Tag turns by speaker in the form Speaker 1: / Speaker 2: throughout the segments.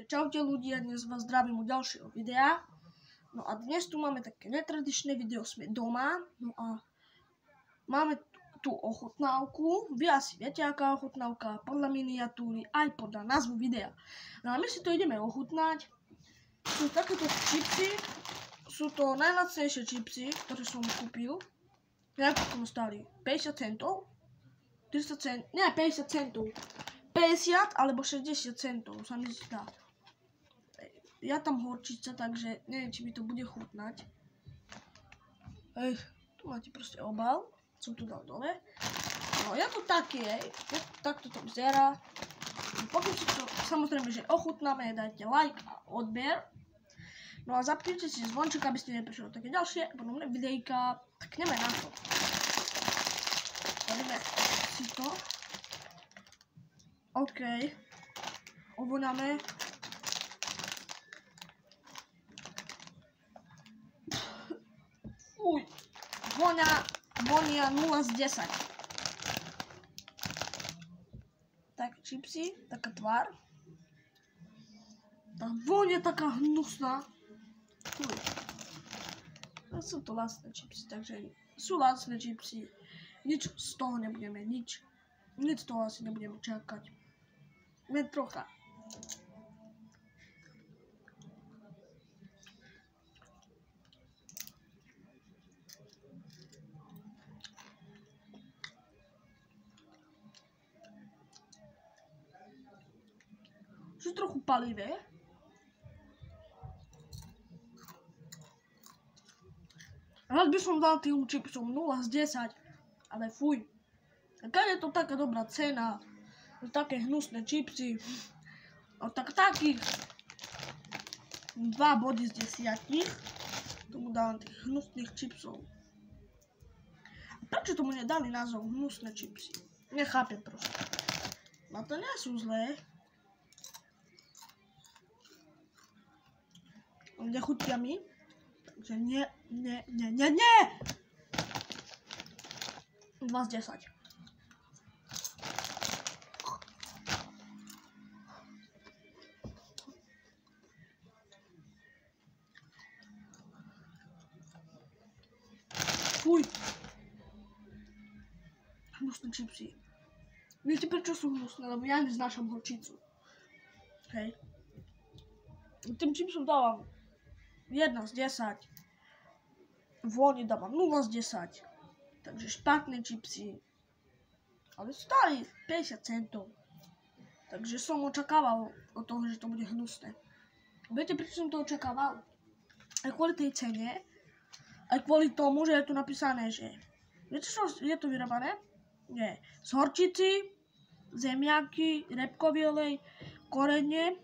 Speaker 1: čaute ľudia, dnes vás zdravím u ďalšieho videa. No a dnes tu máme také netradičné video, sme doma. No a máme tu ochutnávku. Vy asi viete, aká ochutnávka, podľa miniatúry, aj podľa názvu videa. No a my si to ideme ochutnať. Sú takéto čipsy, sú to najlacnejšie čipsy, ktoré som kúpil. Ako stáli 50 centov, 30 cent, nie 50 centov. 50 alebo 60 centov sa mi zdá. Ja tam horčica, takže neviem, či mi to bude chutnať. Tu máte proste obal, som tu dal dole. No, je to také, takto to vyzerá. Pokud si to samozrejme, že ochutnáme, dajte like a odber. No a zapnite si zvonček, aby ste neprišli také ďalšie podobné videjka. Tak ideme na to. Poďme si to. OK. Ovoňame. Fuj. Vonia 0 z 10. Tak, čipsy, taká tvár. Tá vonia taká hnusná. Fuj. Sú to lacné čipsy, takže sú lacné čipsy. Nič z toho nebudeme, nič z toho asi nebudeme čakať. Len trocha. Sú trochu palivé. Rád by som dal tým čipsom 0 z 10, ale fuj. Aká je to taká dobrá cena? Také hnusné čipsy. Tak takých 2 body z 10. Tomu dávam tých hnusných čipsov. A prečo tomu nedali názov hnusné čipsy? Nechápem proste. No to nie sú zlé. Nechutia mi. Takže nie. 2 z 10. Fuj. Hnusné čipsy. Viete prečo sú hnusné? Lebo ja neznášam horčicu. Hej. Tým čipsom dávam 1 z 10. Vôni dávam 0 z 10. Takže špatné čipsy. Ale stáli 50 centov. Takže som očakával od toho, že to bude hnusné. Viete prečo som to očakával? Aj kvôli tej cene. Aj kvôli tomu, že je tu napísané, že... Viete, čo je tu vyrábané? Nie. Z horčici, zemiaky, repkový olej, korene,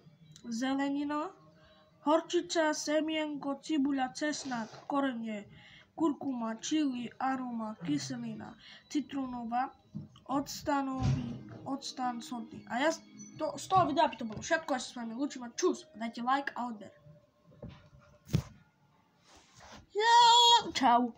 Speaker 1: zelenina, horčica, semienko, cibuľa, cesnak, korene, kurkuma, čili, aroma, kyselina, citrónová, octan sodný. A ja z toho videa by to bolo všetko, ja sa s vami lúčim a čus. Dajte like a odber. Čau.